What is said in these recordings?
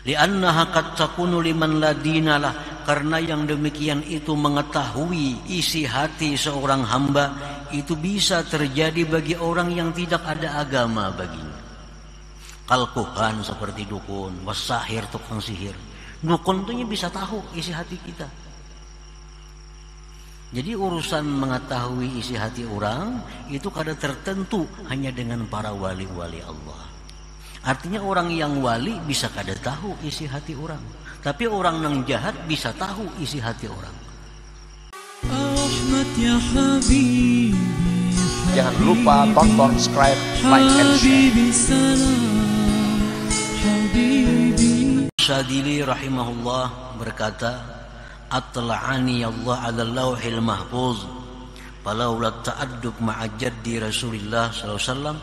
Li'annaha qad takunu liman la dinalah, karena yang demikian itu mengetahui isi hati seorang hamba itu bisa terjadi bagi orang yang tidak ada agama baginya. Kalkuhan seperti dukun, wasahir tukang sihir. Dukun itu bisa tahu isi hati kita. Jadi urusan mengetahui isi hati orang itu kada tertentu hanya dengan para wali-wali Allah. Artinya orang yang wali bisa kada tahu isi hati orang, tapi orang yang jahat bisa tahu isi hati orang. Jangan lupa tonton, subscribe, like, and share. Syadili rahimahullah berkata, Atla'ani Allah ala lawhil mahfuz, falawla ta'addub ma'a jaddi Rasulillah sallallahu alaihi wasallam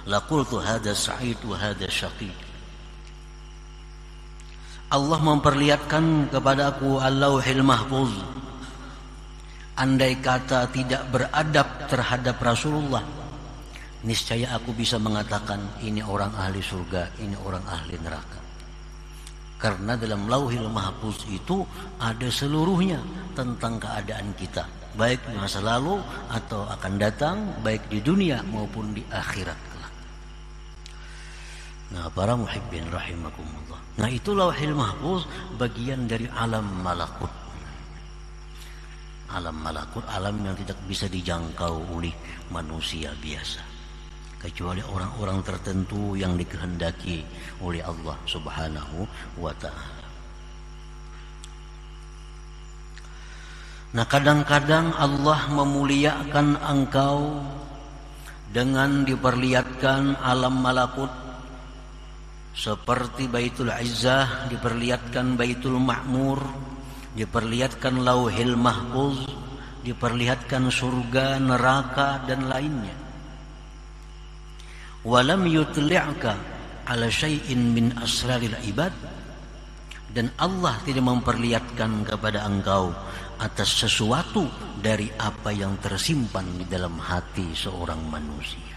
laqultu hada sa'id wa hada syaqi. Allah memperlihatkan kepadaku al-lawhil mahfuz. Andai kata tidak beradab terhadap Rasulullah, niscaya aku bisa mengatakan ini orang ahli surga, ini orang ahli neraka. Karena dalam lauhil mahfuz itu ada seluruhnya tentang keadaan kita, baik di masa lalu atau akan datang, baik di dunia maupun di akhirat kelak. Nah, para muhibbin rahimakumullah. Nah, itu lauhil mahfuz bagian dari alam malakut. Alam malakut, alam yang tidak bisa dijangkau oleh manusia biasa, kecuali orang-orang tertentu yang dikehendaki oleh Allah Subhanahu wa ta'ala. Nah, kadang-kadang Allah memuliakan engkau dengan diperlihatkan alam malakut, seperti Baitul Izzah diperlihatkan Baitul Ma'mur, diperlihatkan Lauhil Mahfuz, diperlihatkan surga, neraka dan lainnya. Walam yutli'ka ala syai'in min asraril ibad, dan Allah tidak memperlihatkan kepada engkau atas sesuatu dari apa yang tersimpan di dalam hati seorang manusia.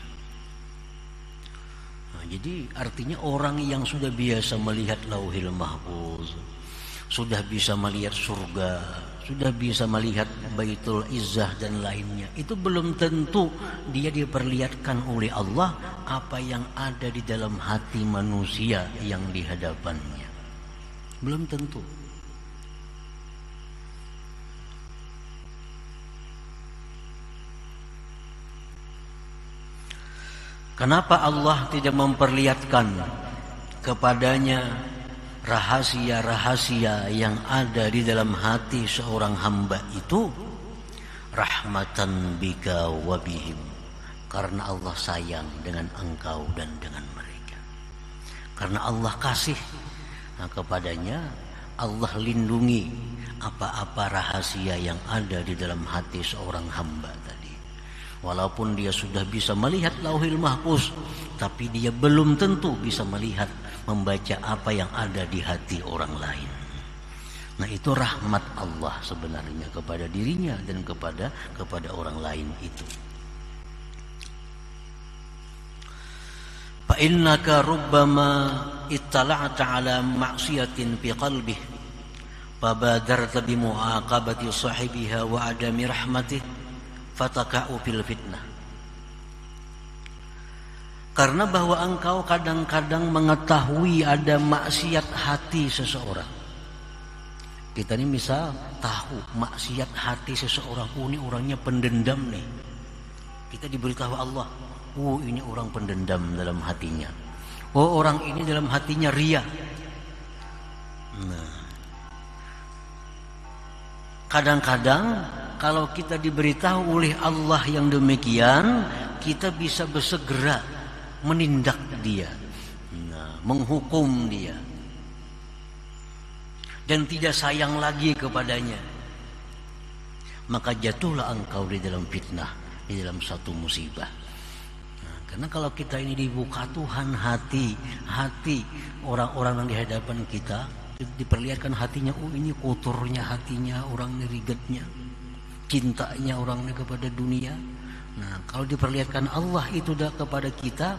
Nah, jadi artinya orang yang sudah biasa melihat Lauhil Mahfuz, sudah bisa melihat surga, sudah bisa melihat Baitul Izzah dan lainnya, itu belum tentu dia diperlihatkan oleh Allah apa yang ada di dalam hati manusia yang di hadapannya. Belum tentu. Kenapa Allah tidak memperlihatkan kepadanya rahasia-rahasia yang ada di dalam hati seorang hamba itu? Rahmatan bika wa bihim, karena Allah sayang dengan engkau dan dengan mereka. Karena Allah kasih kepadanya, Allah lindungi apa-apa rahasia yang ada di dalam hati seorang hamba tadi. Walaupun dia sudah bisa melihat Lauhil Mahfuz, tapi dia belum tentu bisa melihat, membaca apa yang ada di hati orang lain. Nah, itu rahmat Allah sebenarnya kepada dirinya dan kepada orang lain itu. Fa innaka rubbama ittala'ta ala ma'siyatin fi qalbihi fabadarta bi mu'aqabati sahibiha wa adami rahmatih fataka'u fil fitnah. Karena bahwa engkau kadang-kadang mengetahui ada maksiat hati seseorang. Kita ini misal tahu maksiat hati seseorang, ini orangnya pendendam nih. Kita diberitahu Allah, ini orang pendendam dalam hatinya. Orang ini dalam hatinya riya. Nah, kadang-kadang kalau kita diberitahu oleh Allah yang demikian, kita bisa bersegera menindak dia, menghukum dia, dan tidak sayang lagi kepadanya. Maka jatuhlah engkau di dalam fitnah, di dalam satu musibah. Karena kalau kita ini dibuka Tuhan hati orang-orang yang di hadapan kita, diperlihatkan hatinya, ini kotornya hatinya, orang ini rigetnya, cintanya orang ini kepada dunia. Nah, kalau diperlihatkan Allah itu dah kepada kita,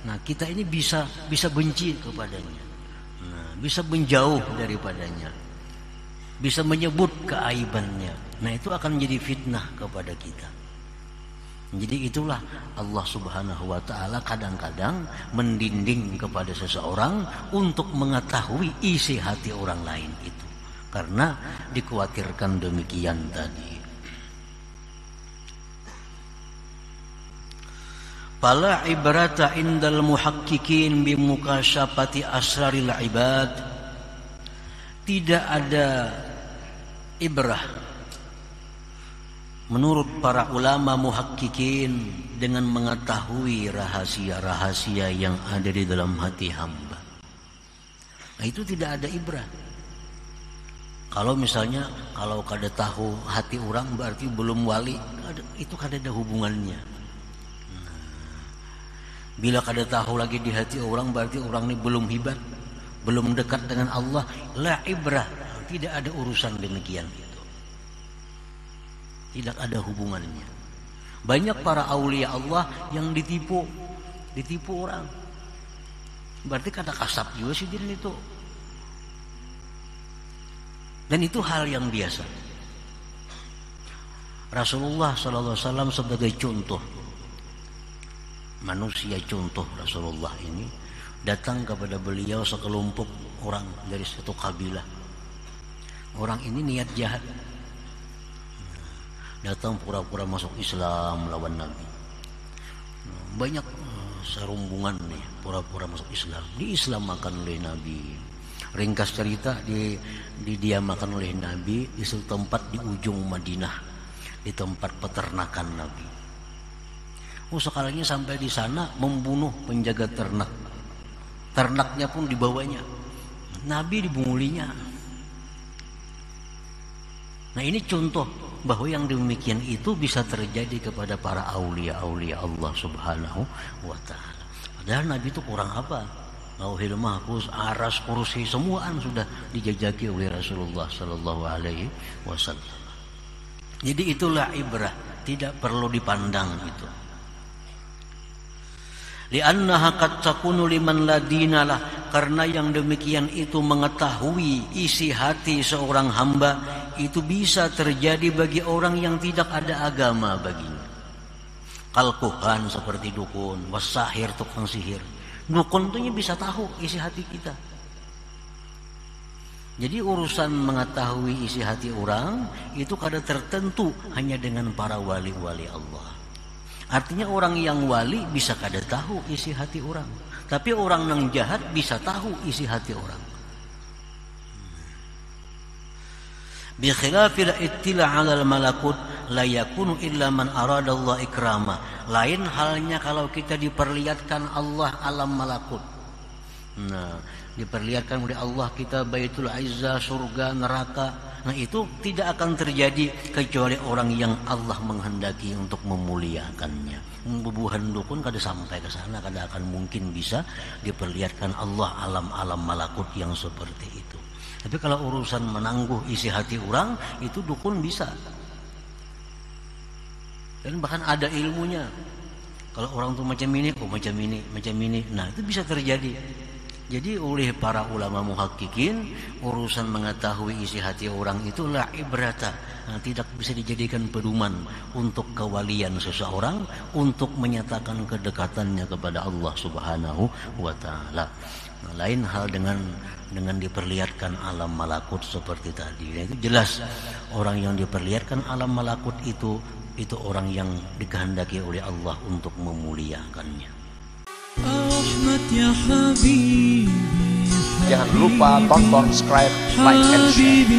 nah kita ini bisa benci kepadanya. Nah, bisa menjauh daripadanya, bisa menyebut keaibannya. Nah, itu akan menjadi fitnah kepada kita. Jadi itulah Allah Subhanahu wa ta'ala kadang-kadang mendinding kepada seseorang untuk mengetahui isi hati orang lain itu, karena dikhawatirkan demikian tadi. Fala ibrata indal muhaqqiqin bimukasyafati asraril ibad. Tidak ada ibrah menurut para ulama muhaqqiqin dengan mengetahui rahasia-rahasia yang ada di dalam hati hamba. Nah, itu tidak ada ibrah. Kalau misalnya kalau kada tahu hati orang berarti belum wali, itu kada ada hubungannya. Nah, bila kada tahu lagi di hati orang berarti orang ini belum hibat, belum dekat dengan Allah. La ibrah, tidak ada urusan demikian. Tidak ada hubungannya. Banyak para aulia Allah yang ditipu orang. Berarti kata kasap juga sih itu. Dan itu hal yang biasa. Rasulullah SAW sebagai contoh, manusia contoh Rasulullah ini, datang kepada beliau sekelompok orang dari satu kabilah. Orang ini niat jahat, datang pura-pura masuk Islam lawan Nabi. Banyak serumbungan nih pura-pura masuk Islam, diislamakan oleh Nabi. Ringkas cerita, didiamakan oleh Nabi di suatu tempat di ujung Madinah, di tempat peternakan Nabi. Sekalinya sampai di sana membunuh penjaga ternak. Ternaknya pun dibawanya. Nabi dibungulinya. Nah, ini contoh bahwa yang demikian itu bisa terjadi kepada para aulia-aulia Allah Subhanahu wa ta'ala. Padahal Nabi itu kurang apa? Lauhil mahfuz, aras, kursi, semuaan sudah dijajaki oleh Rasulullah sallallahu alaihi wasallam. Jadi itulah ibrah, tidak perlu dipandang itu. Li'annaha qad takunu liman la dinalah, karena yang demikian itu mengetahui isi hati seorang hamba itu bisa terjadi bagi orang yang tidak ada agama baginya. Kalkuhan seperti dukun, wasahir tukang sihir. Dukun itu bisa tahu isi hati kita. Jadi urusan mengetahui isi hati orang itu kada tertentu hanya dengan para wali-wali Allah. Artinya orang yang wali bisa kada tahu isi hati orang, tapi orang yang jahat bisa tahu isi hati orang. Bi khilafil ittila 'alal malakut la yakunu illa man arada Allah ikrama. Lain halnya kalau kita diperlihatkan Allah alam malakut. Nah, diperlihatkan oleh Allah kita Baitul Izzah, surga, neraka. Nah, itu tidak akan terjadi kecuali orang yang Allah menghendaki untuk memuliakannya. Bubuhan dukun kada sampai ke sana, kada akan mungkin bisa diperlihatkan Allah alam-alam malakut yang seperti itu. Tapi kalau urusan menangguh isi hati orang, itu dukun bisa. Dan bahkan ada ilmunya. Kalau orang tuh macam ini, macam ini, macam ini. Nah, itu bisa terjadi. Jadi oleh para ulama muhaqqiqin, urusan mengetahui isi hati orang itu la ibrata. Nah, tidak bisa dijadikan pedoman untuk kewalian seseorang, untuk menyatakan kedekatannya kepada Allah Subhanahu wa ta'ala. Nah, lain hal dengan diperlihatkan alam malakut seperti tadi. Nah, itu jelas orang yang diperlihatkan alam malakut itu orang yang dikehendaki oleh Allah untuk memuliakannya. Jangan lupa tonton, subscribe, like, and share.